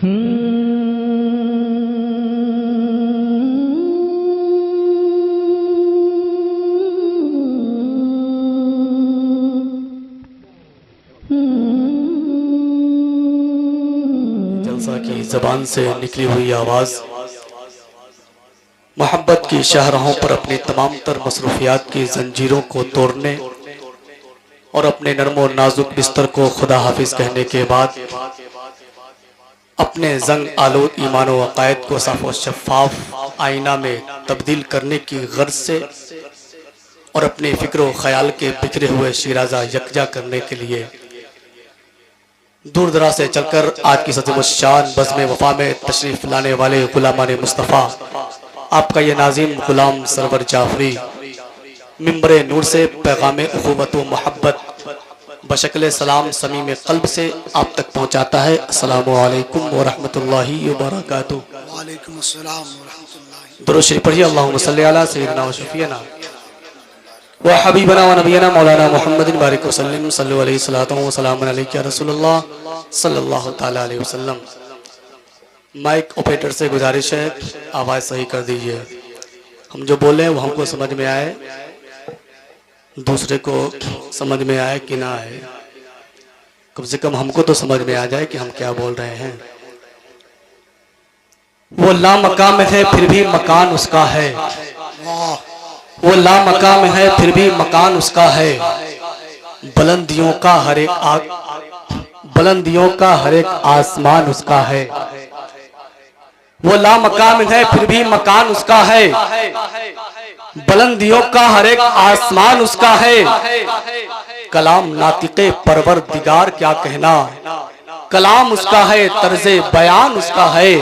जलसा की ज़बान से निकली हुई आवाज़ मोहब्बत की शाहराहों पर अपनी तमाम तर मसरूफियात की जंजीरों को तोड़ने और अपने नरमो नाजुक बिस्तर को खुदा हाफिज कहने के बाद अपने जंग आलूद ईमान व अकायद को साफ व शफाफ आईना में तब्दील करने की गर्ज से और अपने फिक्र व ख्याल के बिखरे हुए शिराजा यकजा करने के लिए दूर दराज से चलकर आज की सज़ीम शान बज़्म वफा में तशरीफ लाने वाले गुलामान मुस्तफ़ा आपका ये नाज़िम गुलाम सरवर जाफरी मिंबरे नूर से पैगाम उख़ुवत व मोहब्बत बशक्ल सलाम समीम क़ल्ब से आप तक पहुँचाता है। अस्सलामु अलैकुम व रहमतुल्लाहि व बरकातुहू। वालेकुम अस्सलाम व रहमतुल्लाहि। दुरूद शरीफ पढ़िए। अल्लाहुम्मा सल्लि अला सय्यिदिना व शफ़ीअना व हबीबना व नबियना मौलाना मुहम्मदिन बारिक वसल्लम सल्लल्लाहु अलैहि सलातु व सलामुन अलैका या रसूलल्लाह सल्लल्लाहु तआला अलैहि वसल्लम। माइक ऑपरेटर से गुजारिश है आवाज़ सही कर दीजिए। हम जो बोले वो हमको समझ में आए, दूसरे को समझ में आए कि ना आए, कम से कम हमको तो समझ में आ जाए कि हम क्या बोल रहे हैं। वो लामकाम है फिर भी मकान उसका है, वो लामकाम है फिर भी मकान उसका है। बुलंदियों का हर एक आसमान उसका है। वो लामकाम है फिर भी मकान उसका है। बुलंदियों का हर एक आसमान उसका है। कलाम नातिक़े परवरदिगार क्या कहना, कलाम उसका है, तर्ज़े बयान उसका है।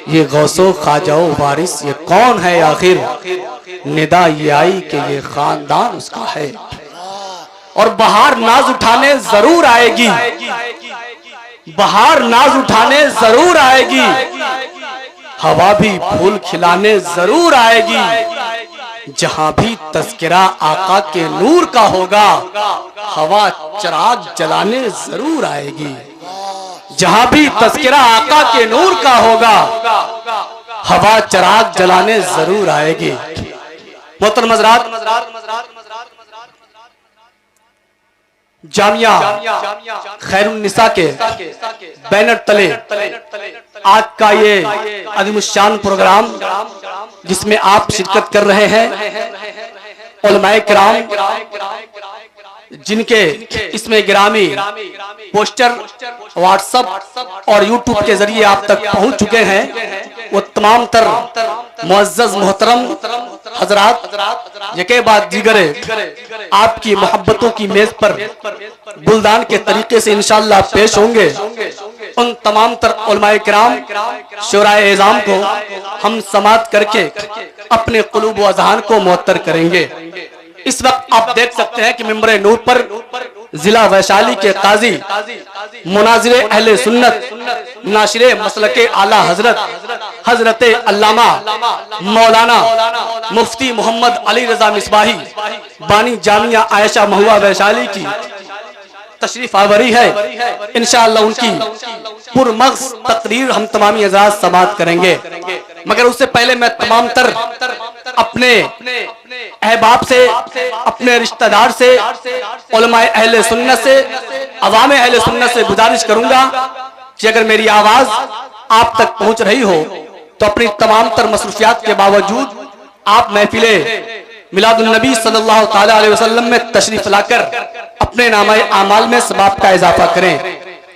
ये गौसो ख्वाजाओ वारिस ये कौन है आखिर, निदा ये आई कि ये खानदान उसका है। और बहार नाज उठाने जरूर आएगी, बहार नाज उठाने जरूर आएगी। हवा भी फूल खिलाने जरूर आएगी। जहां भी तज़किरा आका के नूर का होगा, हवा चिराग जलाने जरूर आएगी। जहां भी तज़किरा आका के नूर का होगा, हवा चिराग जलाने जरूर आएगी। मोहतरम हज़रात, जामिया खैरुन्निसा के बैनर तले आज का ये अज़ीमुश्शान प्रोग्राम जिसमें आप शिरकत कर रहे हैं, उलमाए किराम जिनके इसमें गिरामी पोस्टर व्हाट्सएप और यूट्यूब के जरिए आप तक पहुंच चुके हैं, वो तमाम तर मुअज़्ज़ज़ मोहतरम हजरात यके बाद दीगरे आपकी मोहब्बतों की मेज पर गुलदान के तरीके से इंशाअल्लाह पेश होंगे। उन तमाम तर उलमाए किराम शुराए एज़ाम को हम समात करके अपने कुलूब व अज़हान को मुअत्तर करेंगे। इस वक्त आप देख सकते हैं कि मिंबरे नूर पर जिला वैशाली के काजी मुनाजिरे अहले सुन्नत नाशिरे मसलके आला हजरत अल्लामा मौलाना मुफ्ती मोहम्मद अली रजा मिसबाही बानी जामिया आयशा महुआ वैशाली की तशरीफ आवरी है। इंशाअल्लाह उनकी पुरमग़्ज़ तकरीर हम तमामी हज़रात समात करेंगे। मगर उससे पहले मैं तमाम तर अपने अहबाब से, अपने रिश्तेदार से, उलमाए अहले सुन्नत से, अवामे अहले सुन्नत से गुजारिश करूंगा कि अगर मेरी आवाज आप तक पहुंच रही हो तो अपनी तमाम तर मसरूफियात के बावजूद आप महफिले मिलादुन नबी सल्लल्लाहु ताला अलैहि वसल्लम में तशरीफ लाकर अपने नामा आमाल में सवाब का इजाफा करें।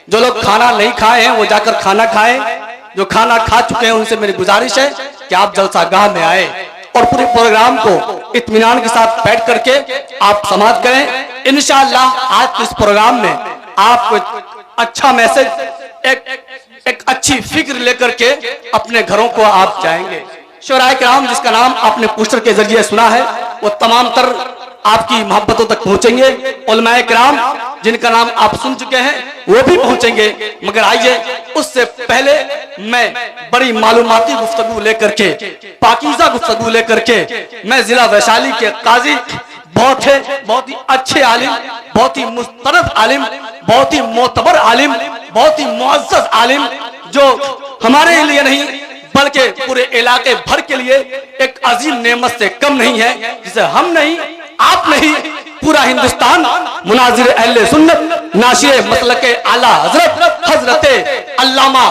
जो लोग खाना नहीं खाए हैं वो जाकर खाना खाएं, जो खाना खा चुके हैं उनसे मेरी गुजारिश है कि आप जलसागाह में आए और पूरे प्रोग्राम को इत्मीनान के साथ बैठ करके आप समाप्त करें। इंशाअल्लाह आज के इस प्रोग्राम में आपको अच्छा मैसेज, एक अच्छी फिक्र लेकर के अपने घरों को आप जाएंगे। शुराए किराम जिसका नाम आपने पोस्टर के जरिए सुना है वो तमाम तर आपकी मोहब्बतों तक पहुंचेंगे। उलमाए किराम जिनका नाम आप सुन चुके हैं वो भी पहुंचेंगे। मगर आइए उससे पहले मैं बड़ी मालूमाती गुफ्तगू लेकर के, पाकीज़ा गुफ्तगू लेकर के मैं जिला वैशाली के काजी बहुत ही अच्छे आलिम, बहुत ही मुस्तरद आलिम, बहुत ही मोतबर आलिम, बहुत ही मुअज़्ज़ज़ आलिम जो हमारे लिए नहीं बल्कि पूरे इलाके भर के लिए एक अजीम नेमत से कम नहीं है, जिसे हम नहीं, आप नहीं, पूरा हिंदुस्तान मुनाजिर अहले सुन्नत नाशिर मसलक आला हजरत हजरत अल्लामा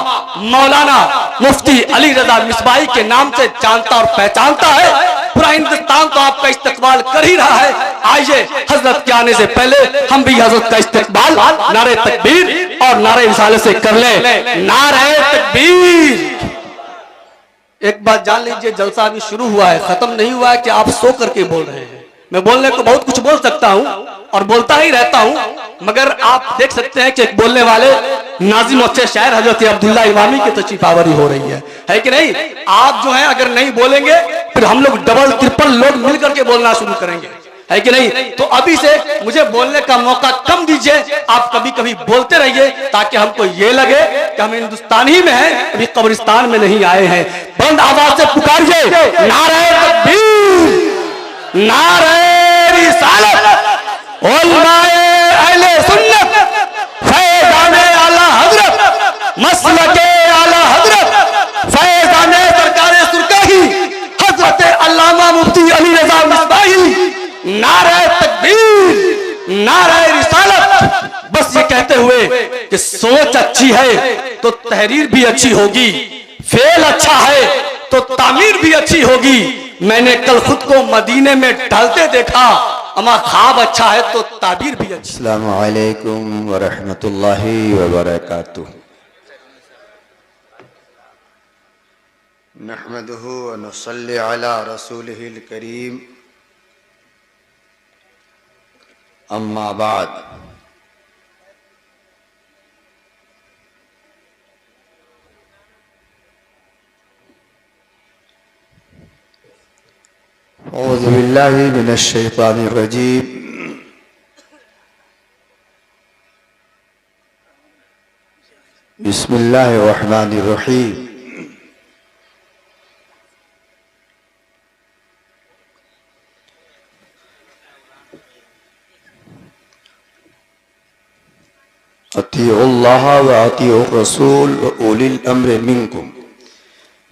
मौलाना मुफ्ती अली रजा मिसबाही के नाम से जानता और पहचानता है। पूरा हिंदुस्तान तो आपका इस्तकबाल कर ही रहा है। आइए हजरत के आने से पहले हम भी हजरत का इस्तकबाल नारे तकबीर और नारे रिसाले से कर ले। नारे तकबीर। एक बात जान लीजिए, जलसा अभी शुरू हुआ है, खत्म नहीं हुआ है कि आप सो करके बोल रहे हैं। मैं बोलने को बहुत कुछ बोल सकता हूं और बोलता ही रहता हूं, मगर आप देख सकते हैं कि एक बोलने वाले नाजिम अच्छे शायर हजरत अब्दुल्ला इमामी की तशरीफ आवरी हो रही है कि नहीं? आप जो है अगर नहीं बोलेंगे फिर हम लोग डबल ट्रिपल लोग मिल करके बोलना शुरू करेंगे, है कि नहीं? तो अभी से मुझे बोलने का मौका कम दीजिए, आप कभी कभी बोलते रहिए ताकि हमको ये लगे कि हम हिंदुस्तान ही में हैं, अभी कब्रिस्तान में नहीं आए हैं। बंद आवाज से पुकारिए, नारे तकबीर, नारे रिसालत, उलमाए अहले सुन्नत, फैज़ाने आला हजरत, मसलके आला हजरत, फैज़ाने सरकारे सुरकाही हजरत अल्लामा मुफ्ती अली रजा मिसबाही, नारे तकबीर, नारे रिसालत। बस ये कहते हुए कि सोच अच्छी है तो तहरीर भी अच्छी होगी, फेल अच्छा है तो तामीर भी अच्छी होगी। मैंने कल खुद को मदीने में ढलते देखा, अमा ख्वाब अच्छा है तो ताबीर भी अच्छी। अस्सलामु अलैकुम व रहमतुल्लाहि व बरकातुहू। नहमदुहु व नुसल्ली अला रसूलिहिल करीम, अम्मा बाद। औज़ु बिल्लाहि मिनश शैतानिर रजीम। बिस्मिल्लाहिर रहमानिर रहीम। अतीउल्लाह व अतीउर रसूल व उलिल अम्र मिनकुम।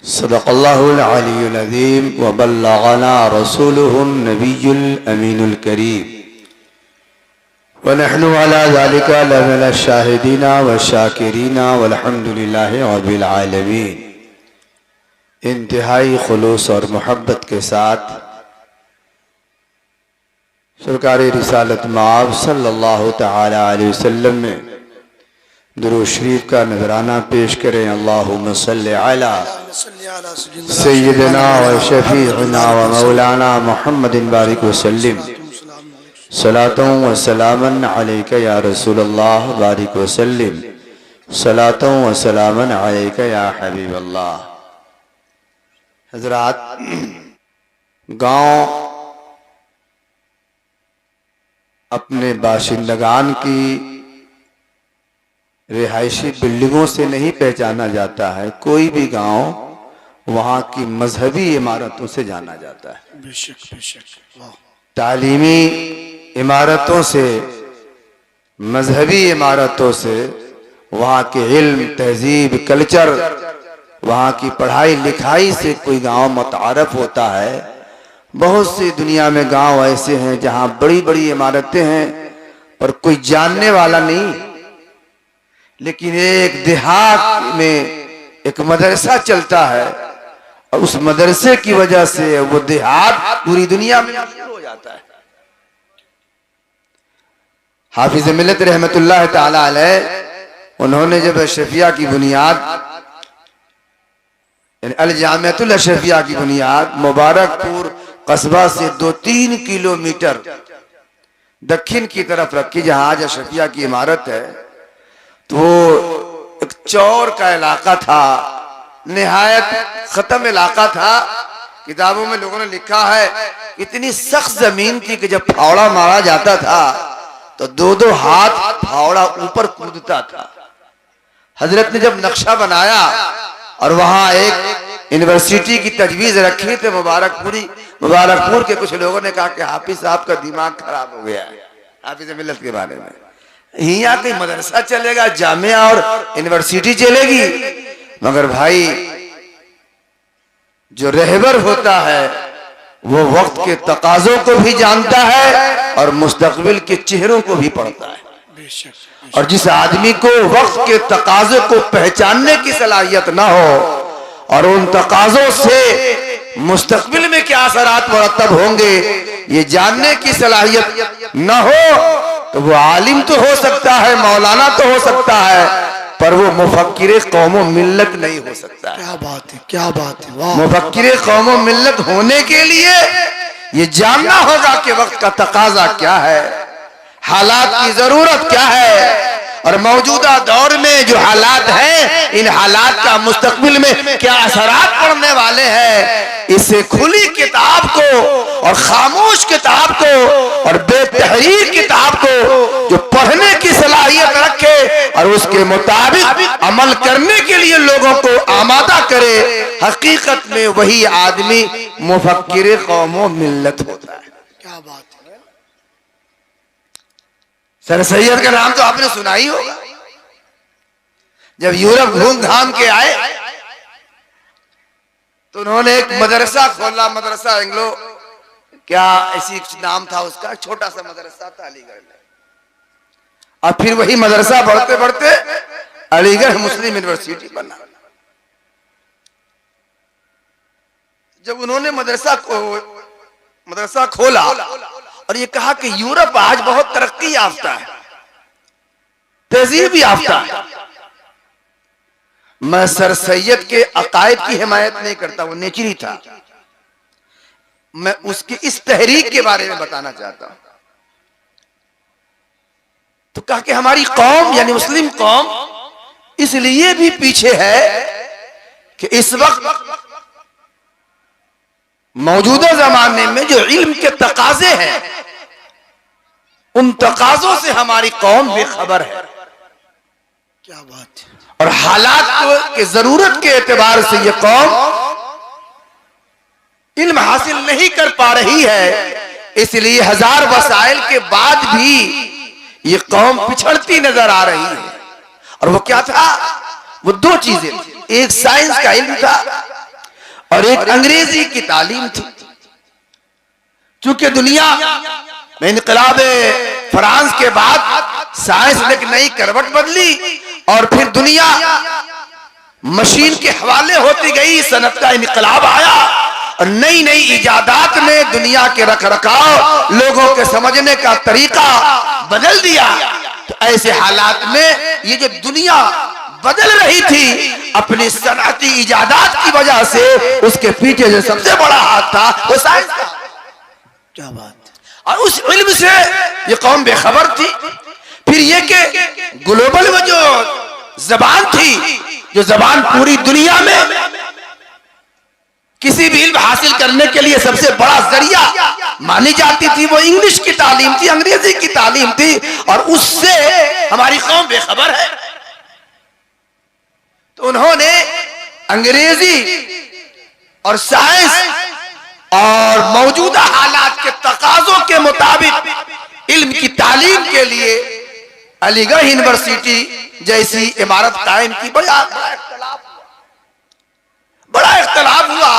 सदक़ल्लाहुल अलीयुल अज़ीम व बल्लगना रसूलुहुन नबियुल अमीनुल करीम व नहनु अला ज़ालिका लमिन शाहिदीना व शाकिरीना वल्हम्दुलिल्लाहि रब्बिल आलमीन। इंतहाई खुलूस और मोहब्बत के साथ सरकार रिसालत मआब सल्लल्लाहु तआला अलैहि वसल्लम में दुरूद शरीफ का नजराना पेश करें। अल्लाहुम्मा सल्लि अला सय्यिदना व शफीअना व मौलाना मुहम्मदिन बारिक वसल्लिम। सलातों व सलामन अलैका या रसूल अल्लाह बारिक वसल्लिम। सलातों व सलामन अलैका या हबीब अल्लाह। हजरात, गांव अपने बाशिंदगान की रिहायशी बिल्डिंगों से नहीं पहचाना जाता है, कोई भी गांव वहाँ की मजहबी इमारतों से जाना जाता है। बेशक बेशक। वाह। तालीमी इमारतों से, मजहबी इमारतों से, वहाँ के इल्म, तहजीब, कल्चर, वहाँ की पढ़ाई लिखाई से कोई गांव मुतारफ होता है। बहुत सी दुनिया में गांव ऐसे हैं जहाँ बड़ी बड़ी इमारतें हैं पर कोई जानने वाला नहीं, लेकिन एक देहात में एक मदरसा चलता है और उस मदरसे की वजह से वो देहात पूरी दुनिया में मशहूर हो जाता है। हाफिज मिल्लत रहमतुल्लाह ताला अलैह, उन्होंने जब अशरफिया की बुनियाद, अल जामिअतुल अशरफिया की बुनियाद मुबारकपुर कस्बा से 2-3 किलोमीटर दक्षिण की तरफ रखी, जहां आज अशरफिया की इमारत है, तो वो एक चौर का इलाका था, निहायत खत्म इलाका था। किताबों में लोगों ने लिखा है इतनी सख्त जमीन थी कि जब फावड़ा मारा जाता था तो 2-2 हाथ फावड़ा ऊपर कूदता था। हजरत ने जब नक्शा बनाया और वहां एक यूनिवर्सिटी की तजवीज रखी तो मुबारकपुर के कुछ लोगों ने कहा कि हाफिज साहब का दिमाग खराब हो गया है हाफिज मिल्लत के बारे में। यहाँ कोई मदरसा चलेगा, जामिया और यूनिवर्सिटी चलेगी? मगर भाई जो रहबर होता है वो वक्त के तकाजों को भी जानता है और मुस्तकबिल के चेहरों को भी पढ़ता है। बेशक और जिस आदमी को वक्त के तकाजों को पहचानने की सलाहियत ना हो और उन तकाजों से मुस्तकबिल में क्या असरात मुरतब होंगे ये जानने की सलाहियत ना हो तो वो आलिम तो हो सकता है, मौलाना तो हो सकता है, पर वो मुफक्किर कौम व मिल्लत नहीं हो सकता है। क्या बात है, क्या बात है, वाह। मुफक्किर कौम व मिल्लत होने के लिए ये जानना होगा कि वक्त का तकाजा क्या है, हालात की जरूरत क्या है और मौजूदा दौर में जो हालात हैं इन हालात का मुस्तकबिल में क्या असरात पड़ने वाले हैं। इसे खुली किताब को और खामोश किताब को और बेतहरीर किताब को जो पढ़ने की सलाहियत रखे और उसके मुताबिक अमल करने के लिए लोगों को आमादा करे, हकीकत में वही आदमी मुफक्किर कौम व मिल्लत होता है। क्या बात है। सर सैयद का नाम तो आपने सुना ही होगा। जब यूरोप घूम घाम के आए तो उन्होंने एक मदरसा खोला, मदरसा एंग्लो क्या ऐसी नाम था उसका, छोटा सा मदरसा था अलीगढ़ में। और फिर वही मदरसा बढ़ते बढ़ते अलीगढ़ मुस्लिम यूनिवर्सिटी बना। जब उन्होंने मदरसा खोला और ये कहा कि यूरोप आज बहुत तरक्की याफ्ता है, तहजीब याफ्ता है। मैं सर सैयद के अकायद की हिमायत नहीं करता, वो नेचरी था, मैं उसकी इस तहरीक के बारे में बताना चाहता हूं। तो कहा कि हमारी कौम यानी मुस्लिम कौम इसलिए भी पीछे है कि इस वक्त मौजूदा जमाने में जो इल्म के तकाजे हैं उन तकाजों से हमारी कौम बेखबर है। क्या बात है। और हालात के जरूरत के एतबार से ये कौम इल्म हासिल नहीं कर पा रही है, इसलिए हजार वसाइल के बाद भी ये कौम पिछड़ती नजर आ रही है। और वो क्या था, वो दो चीजें, एक साइंस का इल्म था और एक अंग्रेजी की तालीम थी। चूंकि दुनिया में इनकलाब फ्रांस के बाद साइंस ने एक नई करवट बदली और फिर दुनिया मशीन के हवाले होती गई, सनत का इनकलाब आया और नई नई इजादात ने दुनिया के रखरखाव, लोगों के समझने का तरीका बदल दिया। तो ऐसे हालात में ये जो दुनिया बदल रही थी अपनी सनअती इजादात की वजह से, उसके पीछे जो सबसे बड़ा हाथ था वो साइंस का। क्या बात। और उस इल्म से ये कौम बेखबर थी। फिर ये कि ग्लोबल में जो जबान थी, जो जबान पूरी दुनिया में किसी भी इल्म हासिल करने के लिए सबसे बड़ा जरिया मानी जाती थी, वो इंग्लिश की तालीम थी, अंग्रेजी की तालीम थी और उससे हमारी कौम बेखबर है। तो उन्होंने अंग्रेजी और साइंस और मौजूदा हालात के तकाजों के मुताबिक इल्म की तालीम के लिए अलीगढ़ यूनिवर्सिटी जैसी इमारत कायम की। बड़ा इख्तलाफ हुआ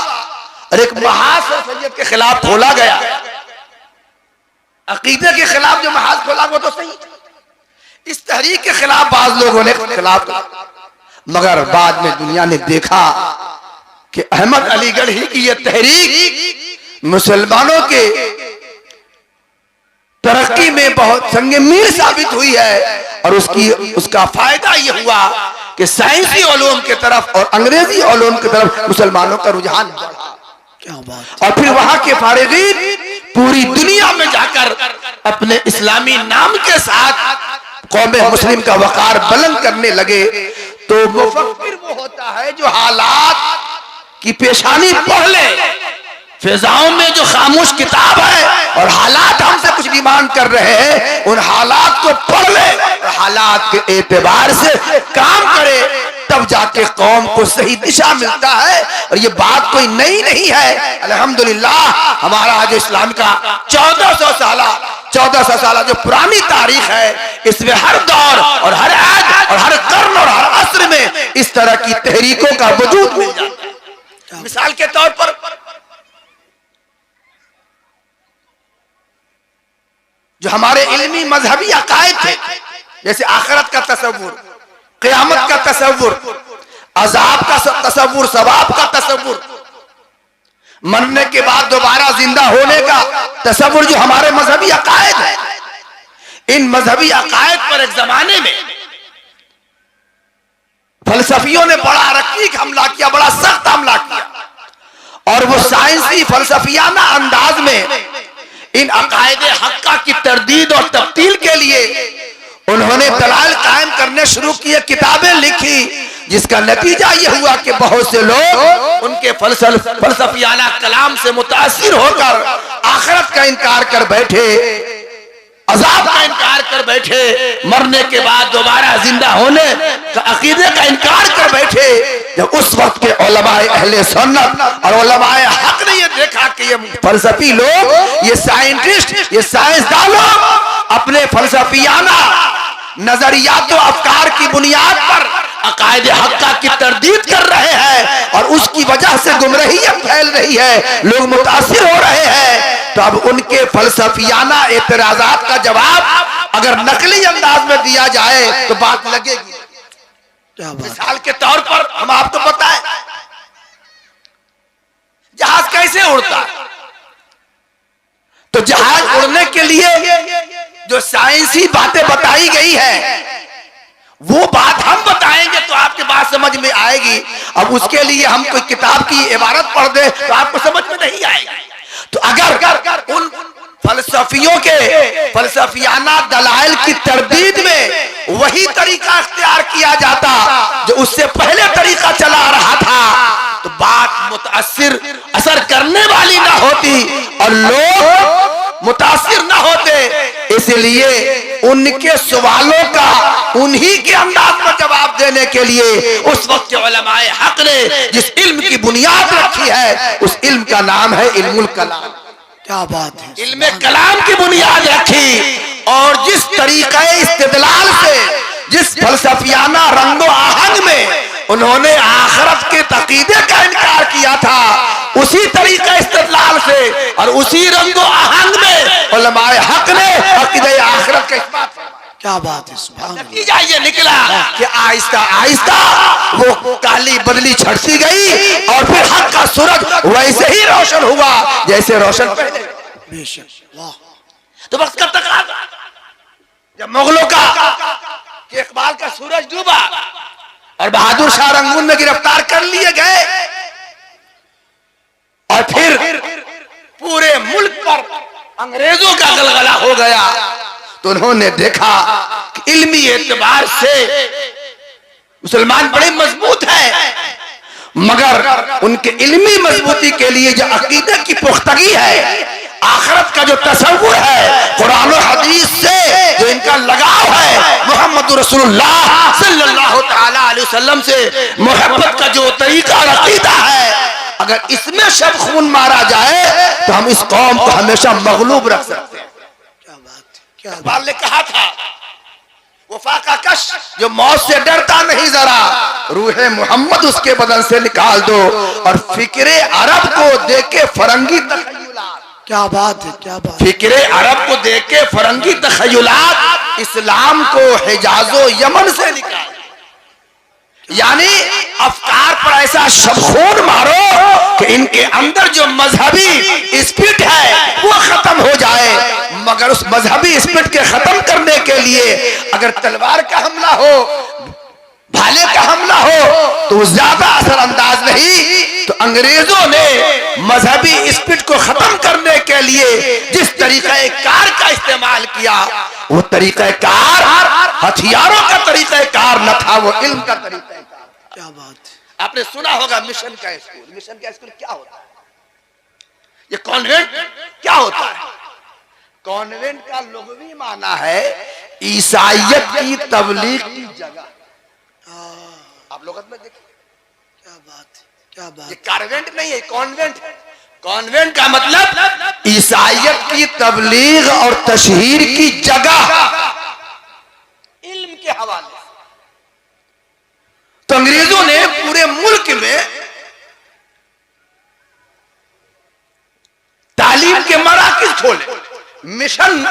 और एक महाज सैयद के खिलाफ खोला गया। अकीदे के खिलाफ जो महाज खोला वो तो सही, इस तहरीक के खिलाफ बाज लोगों ने खिलाफ, मगर बाद में दुनिया ने देखा कि अहमद अलीगढ़ ही की यह तहरीक मुसलमानों के तरक्की में बहुत संग मील साबित हुई है और उसका फायदा यह हुआ कि साइंसी उलूम की तरफ और अंग्रेजी उलूम की तरफ मुसलमानों का रुझान बढ़ा। क्या बात। और फिर वहां के फारिगीन पूरी दुनिया में जाकर अपने इस्लामी नाम के साथ कौम मुस्लिम का वकार बुलंद करने लगे। तो मुफक्किर वो होता है जो हालात की पेशानी पढ़ ले, फिजाओं में जो खामोश किताब है और हालात हमसे कुछ डिमांड कर रहे हैं, उन हालात को पढ़ ले और हालात के एतबार से काम करे, तब जाके कौम को सही दिशा मिलता है। और ये बात कोई नई नहीं है। अल्हम्दुलिल्लाह हमारा आज इस्लाम का 1400 साल जो पुरानी तारीख है, इसमें हर दौर और हर आयत और हर कर्न और हर असर में इस तरह की तहरीकों का वजूद मिल जाता है। मिसाल के तौर पर जो हमारे इल्मी मजहबी अकायद थे, जैसे आखिरत का तसव्वुर, क़यामत का तसव्वुर, अजाब का तसव्वुर, सवाब का तसव्वुर, मरने के बाद दोबारा जिंदा होने का तसव्वुर, जो हमारे मजहबी अकायद है, इन मजहबी अकायद पर एक जमाने में फलसफियों ने बड़ा रकीक हमला किया, बड़ा सख्त हमला किया, और वो साइंसी फलसफियाना अंदाज में इन अकायद हक्का की तरदीद और तब्दील के लिए उन्होंने दलाल कायम करने शुरू किए, किताबें लिखी, जिसका नतीजा यह हुआ कि बहुत से लोग उनके फलसफियाना कलाम से मुतासिर होकर आखिरत का इनकार कर बैठे, अजाब का इनकार कर बैठे, मरने के बाद दोबारा जिंदा होने का अकीदे का इनकार कर बैठे। जब उस वक्त के उलमाए अहले सुन्नत और उलमाए हक ने ये देखा कि ये फलसफी लोग, ये साइंटिस्ट, ये साइंसदान लोग अपने फलसफियाना नजरियात और अफकार की बुनियाद पर अकायदे हक्का की तरदीद कर रहे हैं और उसकी वजह से गुमराहियत फैल रही है, लोग मुतासिर हो रहे हैं। तो अब उनके फलसफियाना एतराजात का जवाब अगर नकली अंदाज में दिया जाए तो बात लगेगी। मिसाल के तौर पर हम आपको पता है जहाज कैसे उड़ता है, तो जहाज उड़ने के लिए जो साइंसी बातें बताई गई है वो बात हम बताएंगे तो आपके बात समझ में आएगी। अब उसके लिए हम कोई किताब की इबारत पढ़ दे तो आपको समझ में नहीं आएगी। तो अगर उन फलसफियों के फलसफियाना दलाइल की तरदीद में वही तरीका इख्तियार किया जाता जो उससे पहले तरीका चला रहा था, तो बात मुतासिर असर करने वाली ना होती और लोग मुतासिर ना होते। इसलिए उनके सवालों का उन्हीं के अंदाज में जवाब देने के लिए उस वक्त के उलमाए हक ने जिस इल्म की बुनियाद रखी है उस इल्म का नाम है इल्मुल कलाम। क्या बात है, इल्मे कलाम की बुनियाद रखी और जिस तरीके इस्तिदलाल से, जिस फलसफियाना रंगो आहंग में उन्होंने आखिरत के तकीदे का इनकार किया था, उसी तरीके इस्तिदलाल से और उसी रंगो आहंग में उलमाए हक ने अकीदे आखिरत का इस्बात। क्या बात है, सुभान अल्लाह। नतीजा ये निकला कि आहिस्ता आहिस्ता वो काली बदली छटती गई और फिर हक का सूरज वैसे ही रोशन हुआ जैसे रोशन पहले। बेशक, वाह। तो वक्त कब तक आता जब मुगलों का कि इकबाल का सूरज डूबा और बहादुर शाह रंगून में गिरफ्तार कर लिए गए और फिर पूरे मुल्क पर अंग्रेजों का गलगला हो गया, तो उन्होंने देखा कि इल्मी एतबार से मुसलमान बड़े मजबूत हैं, मगर उनके इल्मी मजबूती के लिए जो अकीदे की पुख्तगी है, आखिरत का जो तसव्वुर है, कुरान और हदीस से जो इनका लगाव है, मोहम्मद रसूलुल्लाह सल्लल्लाहु तआला अलैहि वसल्लम से मोहब्बत का जो तरीका और अकीदा है, अगर इसमें शब खून मारा जाए तो हम इस कौम को हमेशा मगलूब रख सकते हैं। क्या बात, क्या इकबाल ने कहा था, वफा का कश जो मौत से डरता नहीं जरा, रूहे मोहम्मद उसके बदन से निकाल दो और फिक्रे अरब को देके फरंगी तखय्युलात। क्या बात है, क्या बात। फिक्रे अरब को देके फरंगी तखय्युलात इस्लाम को हिजाजो यमन से निकाल, यानी अफकार पर ऐसा शबखून मारो कि इनके अंदर जो मजहबी स्पिरिट है वो खत्म हो जाए। मगर उस मजहबी स्पिरिट के खत्म करने के लिए अगर तलवार का हमला हो, भाले का हमला हो तो ज्यादा असरअंदाज नहीं। तो अंग्रेजों ने मजहबी स्पिरिट को खत्म करने के लिए जिस तरीका कार का इस्तेमाल किया, वो तरीका कार हथियारों का तरीका कार न था, वो इल्म का तरीका। क्या बात। आपने सुना होगा मिशन का स्कूल। मिशन का स्कूल क्या होता है? ये कॉन्वेंट क्या होता है? कॉन्वेंट का लुग़वी माना है ईसाइयत की तबलीग की जगह। आप लोग में देखिए, क्या बात, क्या बात। ये कॉन्वेंट नहीं है, कॉन्वेंट है। कॉन्वेंट का मतलब ईसाइयत की तबलीग और तशहीर की जगह, इल्म के हवाले। मिशन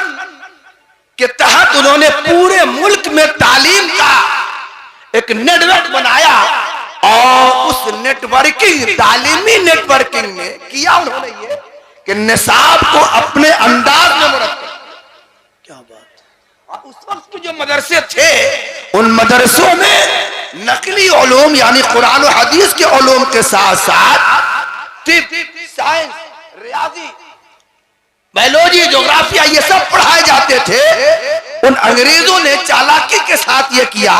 के तहत उन्होंने पूरे मुल्क में तालीम का एक नेटवर्क बनाया और उस नेटवर्किंग, तालीमी नेटवर्किंग में किया उन्होंने ये कि निसाब को अपने अंदाज में मुरत्तब। क्या बात, उस वक्त के जो मदरसे थे उन मदरसों में नकली उलूम यानी कुरान और हदीस के उलूम के साथ साथ तिब, साइंस, रियाजी, बायोलॉजी, ज्योग्राफिया ये सब पढ़ाए जाते थे। उन अंग्रेजों ने चालाकी के साथ ये किया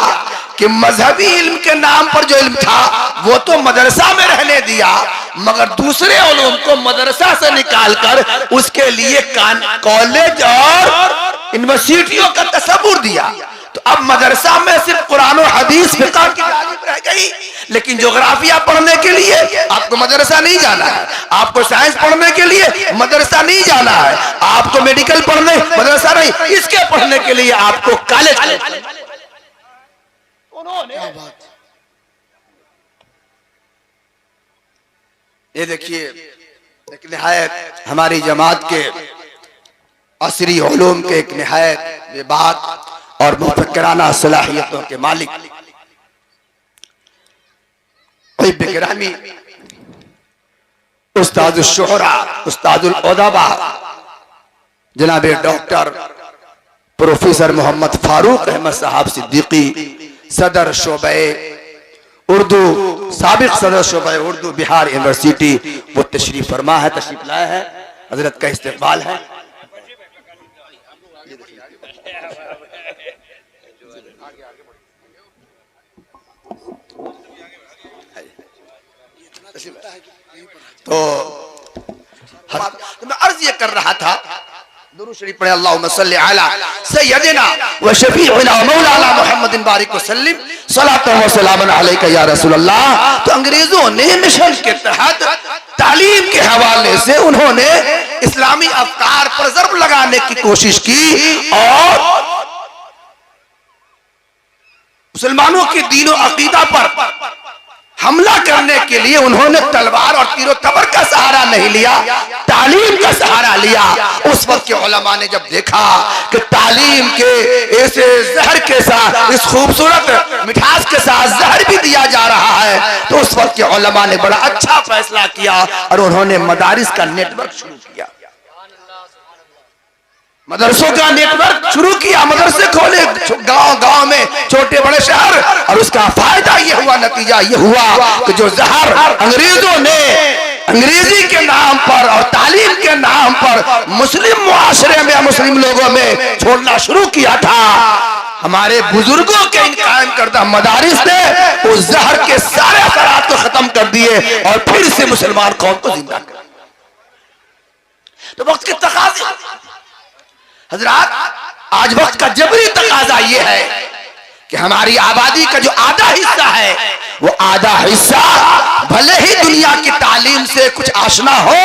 कि मजहबी इल्म के नाम पर जो इल्म था वो तो मदरसा में रहने दिया, मगर दूसरे उलूम को मदरसा से निकालकर उसके लिए कॉलेज और यूनिवर्सिटियों का तस्वुर दिया। तो अब मदरसा में सिर्फ कुरान और हदीस फिक़ह की तालीम रह गई, लेकिन ज्योग्राफिया पढ़ने के लिए आपको मदरसा नहीं जाना है, आपको साइंस पढ़ने के लिए मदरसा नहीं जाना है, आपको मेडिकल पढ़ने मदरसा नहीं, इसके पढ़ने के लिए आपको कॉलेज। क्या बात, ये देखिए एक निहायत हमारी जमात के असरी उलूम के एक निहायत बेबाक और मुफक्किराना सलाहियतों के मालिक बेगरामी उस्ताद शुहरा, उस्ताद उदबा जनाब डॉक्टर प्रोफेसर मोहम्मद फारूक अहमद साहब सिद्दीकी, सदर शोबे उर्दू, साबिक सदर शोबे उर्दू बिहार यूनिवर्सिटी, वो तशरीफ फरमा है, तशरीफ लाया है, हजरत का इस्तेकबाल है। तो मैं अर्ज ये कर रहा था, दुरूद शरीफ पढ़े, अल्लाहुम्मा सल्ली अला सय्यदिना व शफीउना व मौलाना मुहम्मदिन बारिक वसल्लिम सलातु व सलामुन अलैका या रसूल अल्लाह। तो अंग्रेजों ने मिशन के तहत तालीम के हवाले से उन्होंने इस्लामी अफकार पर ज़र्ब लगाने की कोशिश की और मुसलमानों के दीन और अकीदा पर हमला करने के लिए उन्होंने तलवार और तीरो तबर का सहारा नहीं लिया, तालीम का सहारा लिया। उस वक्त के उलमा ने जब देखा कि तालीम के ऐसे जहर के साथ, इस खूबसूरत मिठास के साथ जहर भी दिया जा रहा है, तो उस वक्त के उलमा ने बड़ा अच्छा फैसला किया और उन्होंने मदारिस का नेटवर्क शुरू किया, मदरसों का नेटवर्क शुरू किया, मदरसे खोले गांव गांव में, छोटे बड़े शहर, और उसका फायदा ये हुआ, नतीजा ये हुआ कि जो जहर अंग्रेजों ने अंग्रेजी के नाम पर और तालीम के नाम पर मुस्लिम मुआशरे में, मुस्लिम लोगों में छोड़ना शुरू किया था, हमारे बुजुर्गों के इन कायम करदा मदारिस ने उस जहर के सारे असरात को खत्म कर दिए और फिर से मुसलमान कौम को जिंदा कर। तो वक्त के तकाज़े हजरात, आज वक्त का जबरी तकाजा ये है कि हमारी आबादी का जो आधा हिस्सा है, वो आधा हिस्सा भले ही दुनिया की तालीम से कुछ आशना हो,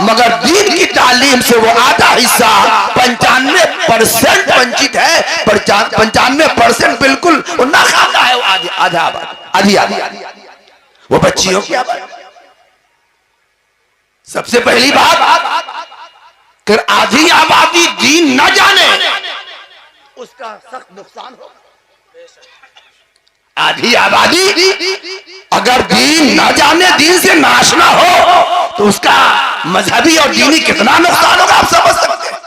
मगर दीन की तालीम से वो आधा हिस्सा 95% वंचित है, 95% बिल्कुल वो नाखाका है, वो आधा आधी वो बच्चियों की आबादी। सबसे पहली बात, कि आधी आबादी दीन न जाने उसका सख्त नुकसान हो। आधी आबादी अगर दीन न जाने, दीन से नाशना हो, तो उसका मजहबी और दीनी कितना नुकसान होगा आप समझ सकते हैं।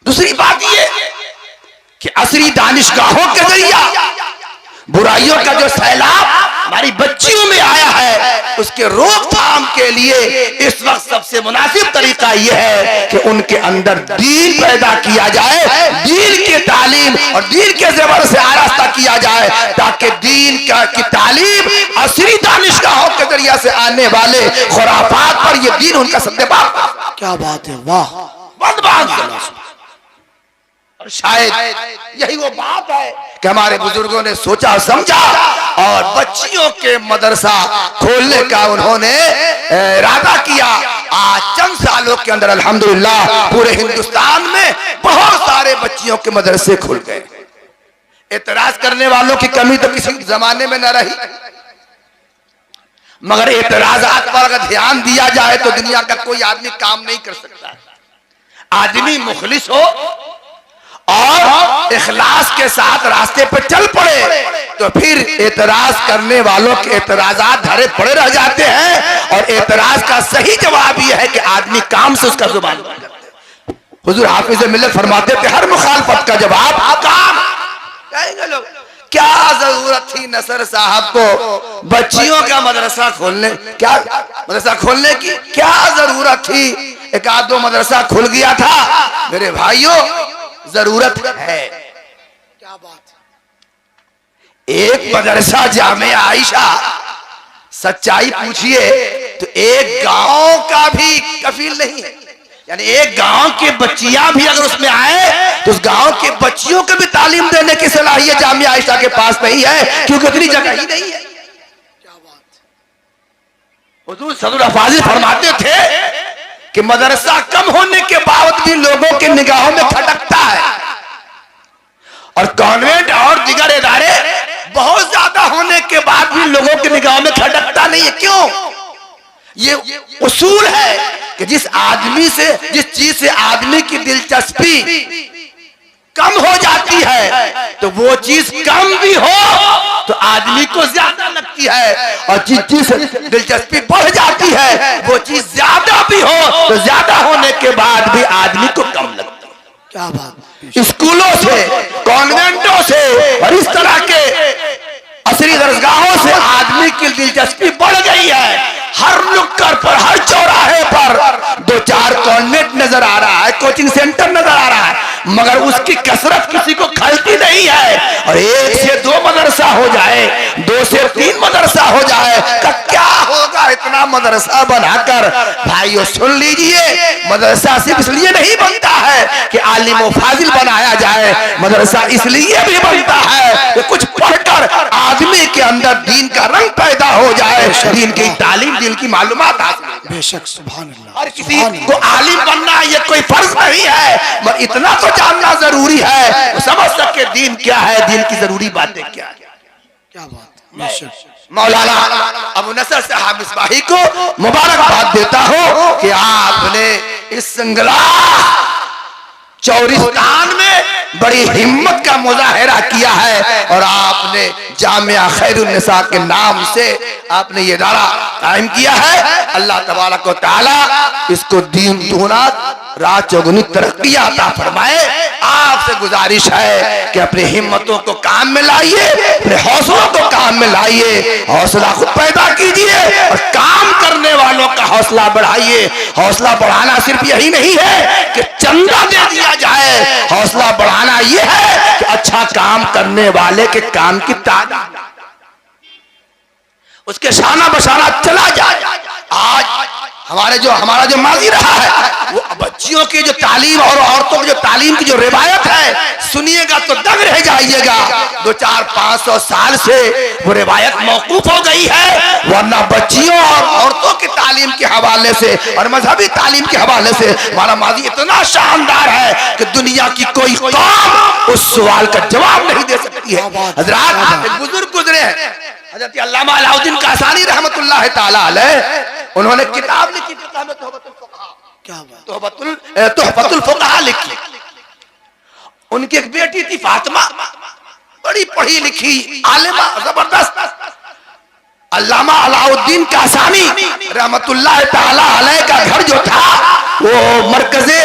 दूसरी बात ये कि असरी दानिशगाहों के जरिया बुराइयों का जो सैलाब हमारी बच्चियों में आया है, उसके रोकथाम के लिए इस वक्त सबसे मुनासिब तरीका यह है कि उनके अंदर दीन पैदा किया जाए, दीन की तालीम और दीन के ज़बर से आरास्ता किया जाए, ताकि दीन की तालीम असली दानिशगाहों के जरिया से आने वाले खुराफात पर यह दीन उनका सद्देबाप। क्या बात है, वाह, और शायद यही वो बात है कि हमारे बुजुर्गों ने सोचा समझा और बच्चियों के मदरसा खोलने का उन्होंने इरादा किया। आज चंद सालों के अंदर अल्हम्दुलिल्लाह पूरे हिंदुस्तान में बहुत सारे बच्चियों के मदरसे खुल गए। एतराज करने वालों की कमी तो किसी जमाने में न रही, मगर एतराजात पर अगर ध्यान दिया जाए तो दुनिया का कोई आदमी काम नहीं कर सकता। आदमी मुखलिस हो और इखलास के साथ रास्ते पर चल पड़े तो फिर एतराज करने वालों के एतराजात धरे पड़े रह जाते हैं। और एतराज का सही जवाब यह है कि आदमी काम से उसका जुबान बंद कर दे। हुजूर हाफिज मिल्लत फरमाते थे हर मुखालफत का जवाब काम। कहेंगे लोग क्या जरूरत थी नसर साहब को बच्चियों का मदरसा खोलने, क्या मदरसा खोलने की क्या जरूरत थी? एक आध दो मदरसा खुल गया था। मेरे भाइयों जरूरत है। क्या बात, एक मदरसा जामिया आयशा, सच्चाई पूछिए तो एक गांव का भी कफील नहीं है। यानी एक गांव के बच्चियां भी अगर उसमें आए तो उस गांव के बच्चियों को भी तालीम देने की सलाहियत जामिया आयशा के पास नहीं है, क्योंकि उतनी जगह ही नहीं है। क्या बात, हुजूर सदरुल अफाजिल फरमाते थे कि मदरसा कम होने के बावजूद भी लोगों के निगाहों में खटकता है, और कॉन्वेंट और दिगर इदारे बहुत ज्यादा होने के बाद भी लोगों के निगाहों में खटकता नहीं है। क्यों? ये उसूल है कि जिस चीज से आदमी की दिलचस्पी कम हो जाती है तो वो चीज कम भी हो तो आदमी को ज्यादा लगती है, और जिस चीज से दिलचस्पी बढ़ जाती है वो चीज ज्यादा भी हो तो ज्यादा होने के बाद भी आदमी को कम लगती है। क्या बात, स्कूलों से, कॉन्वेंटों से और इस तरह के असरी दरगाहों से आदमी की दिलचस्पी बढ़ गई है। हर नुक्कड़ पर, हर चौराहे पर दो चार कॉन्वेंट नजर आ रहा है, कोचिंग सेंटर नजर आ रहा है, मगर उसकी कसरत किसी को खलती नहीं है। और एक से दो मदरसा हो जाए, दो से तीन मदरसा हो जाए तो क्या होगा इतना मदरसा बनाकर? भाइयों सुन लीजिए, मदरसा सिर्फ इसलिए नहीं बनता है कि आलिम व फाजिल बनाया जाए, मदरसा इसलिए भी बनता है कि कुछ पढ़कर आदमी के अंदर दीन का रंग पैदा हो जाए, दीन की तालीम, दीन की मालूमात हासिल हो जाए। बेशक, सुभान अल्लाह। और किसी को आलिम बनना ये कोई फर्ज नहीं है, मगर इतना तो जानना जरूरी है, समझ सके दीन क्या है, दीन की जरूरी बातें क्या है। क्या बात, बेशक। मौलाना अबू नसर साहब मिसबाही को मुबारकबाद देता हूं कि आपने इस संगला चौरिस्तान में बड़ी हिम्मत का मुजाहिरा किया है, और आपने जामिया खैरुन निसा के नाम से आपने ये इदारा कायम किया है। अल्लाह तबारक व तआला इसको दीन दूना रात चौगुनी तरक्की अता फरमाए। आपसे गुजारिश है कि अपनी हिम्मतों को काम में लाइए, अपने हौसलों को काम में लाइए, हौसला खुद पैदा कीजिए और काम करने वालों का हौसला बढ़ाइए। हौसला बढ़ाना सिर्फ यही नहीं है कि चंदा दे दिया जाए, हौसला बढ़ाना यह है कि अच्छा काम करने वाले के काम की तारीफ, उसके शाना बशाना चला जाए। आज हमारा जो माजी रहा है वो बच्चियों की जो तालीम और औरतों की जो तालीम की जो रिवायत है, सुनिएगा तो दंग रह जाइएगा। 200-500 साल से वो रिवायत मौकूफ हो गई है, वरना बच्चियों और औरतों की तालीम के हवाले से और मजहबी तालीम के हवाले से हमारा माजी इतना शानदार है कि दुनिया की कोई कौम उस सवाल का जवाब नहीं दे सकती है। हजरात, एक बुजुर्ग गुजरे हैं, हजरत अल्लामा अलाउद्दीन कासानी रहमतुल्लाह ताला अलैह, उन्होंने किताब लिखी, क्या बात, तुहफतुल फुक़हा लिखी। उनकी एक बेटी थी फातिमा, बड़ी पढ़ी लिखी आलिमा जबरदस्त। अल्लामा अलाउद्दीन कासानी रहमतुल्लाह ताला अलैह का घर जो था वो मरकज़े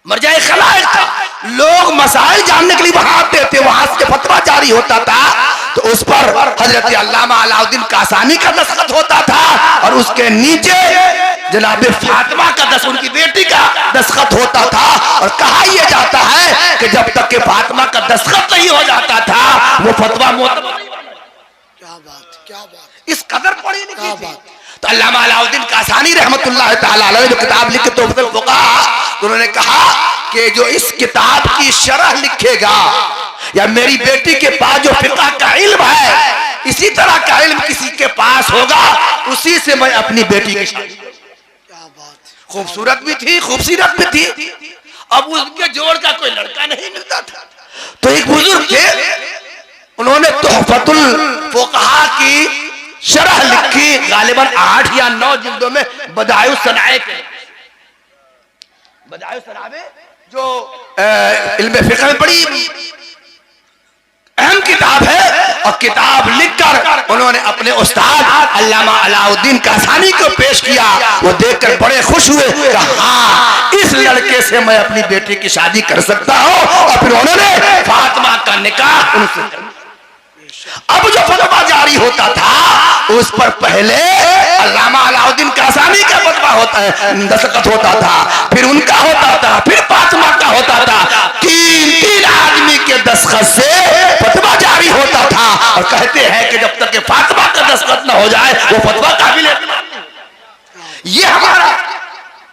मरजाए खलाइक था। लोग मसाइल जानने के लिए वहां आते थे, वहां से फतवा जारी होता था तो उस पर हजरत अल्लामा अलाउद्दीन कासानी का दस्तखत होता था, और उसके नीचे जनाब फातिमा का उनकी बेटी का दस्तखत होता था। और कहा यह जाता है कि जब तक के फातिमा का दस्तखत नहीं हो जाता था वो फतवा मोतबर नहीं बना। क्या बात, क्या बात, इस कदर पढ़ी लिखी क्या थी। बात। तो अल्लामा अलाउद्दीन कासानी रहमतुल्लाह ताला अलैह जो किताब लिखी तुहफतुल फुक़हा, तो उन्होंने कहा कि जो इस किताब की शरह लिखेगा या मेरी बेटी के पास जो फिक़ह का इल्म है, इसी तरह का इल्म किसी के पास होगा, उसी से मैं अपनी बेटी की शादी। क्या बात, खूबसूरत भी थी, खूबसूरत भी थी, अब उसके जोड़ का कोई लड़का नहीं मिलता था। तो एक बुजुर्ग थे, उन्होंने तुहफतुल फुक़हा की शरह लिखी, गालिबन 8 या यहाँ 9 जिल्दों में बदायु सनाए के बदायु सनाए जो इल्म फिक़्ह में बड़ी अहम किताब है, और किताब लिखकर उन्होंने अपने उस्ताद अल्लामा अलाउद्दीन कासानी को पेश किया। वो देखकर बड़े खुश हुए, कहा हाँ इस लड़के से मैं अपनी बेटी की शादी कर सकता हूँ। और फिर उन्होंने फातिमा का निकाह उनसे। अब जो फतवा जारी होता था उस पर पहले अल्लामा अलाउद्दीन कासानी का फतवा होता है, दस्तखत होता था, फिर उनका होता था, फिर फातिमा का होता था। तीन आदमी के दस्तखत से फतवा जारी होता था। और कहते हैं कि जब तक कि फातिमा का दस्तखत न हो जाए वो फतवा काबिल है। ये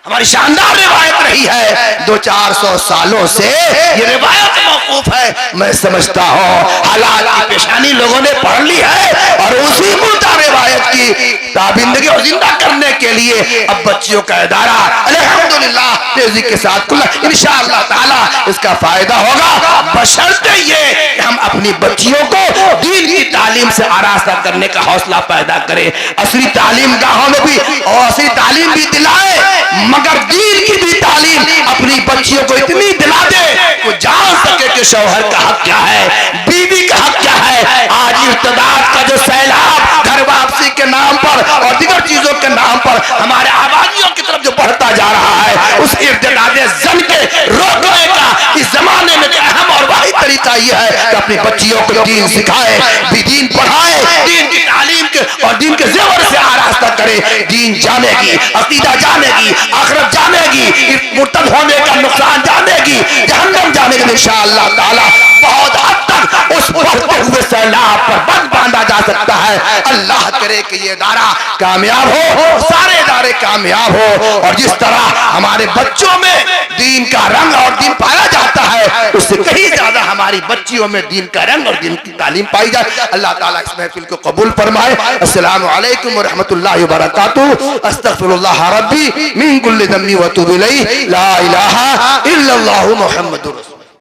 हमारी शानदार रिवायत रही है, 200-400 सालों से ये रिवायत मौकूफ है। मैं समझता हूँ हलाल की पेशानी लोगों ने पढ़ ली है और उसी मुद्दा रिवायत की ताबिंदगी और जिंदा करने के लिए अब बच्चियों का इदारा अल्हम्दुलिल्लाह तेजी के साथ खुला। इंशाअल्लाह ताला इसका फायदा होगा, बशर्ते ये कि हम अपनी बच्चियों को दीन की तालीम से आरास्ता करने का हौसला पैदा करें। असली तालीम गाहों में भी और असली तालीम भी दिलाए, मगर दीन की भी तालीम अपनी बच्चियों को इतनी दिला दे वो जान सके कि शौहर का हक क्या है, बीवी का हक क्या है। आज इर्तिदाद का जो सैलाब घर वापसी के नाम पर और दीगर चीजों के नाम पर हमारे आबादियों की तरफ जो बढ़ता जा रहा है, उस इर्तिदाद जन के रोकने का इस जमाने में अहम और वाहिद तरीका यह है कि अपनी बच्चियों को दीन सिखाए, भी दीन पढ़ाए, दीन की तालीम के और दीन के जेवर से आरास्ता करे। दीन जानेगी, अकीदा जानेगी, आखिरत जानेगी, मुर्तद होने का नुकसान जानेगी, जहन्नम जानेगी। इंशाअल्लाह ताला बहुत हद तक उस बढ़ते हुए सैलाब पर बंद बांधा जा सकता है। अल्लाह करे कि ये इदारा कामयाब हो, सारे इदारे कामयाब हो, और जिस तरह हमारे बच्चों में दीन का रंग और दीन पाया जाता है उससे कहीं ज्यादा हमारी बच्चियों में दीन का रंग और दीन की तालीम पाई जाए। अल्लाह ताला इस महफिल को कबूल फरमाए। अस्सलामु अलैकुम व रहमतुल्लाहि व बरकातुहू। अस्तगफिरुल्लाह रब्बी मिन कुल्लि ज़म्बि व अतूबु इलैहि। ला इलाहा इल्लल्लाहु मुहम्मदुर रसूलुल्लाह।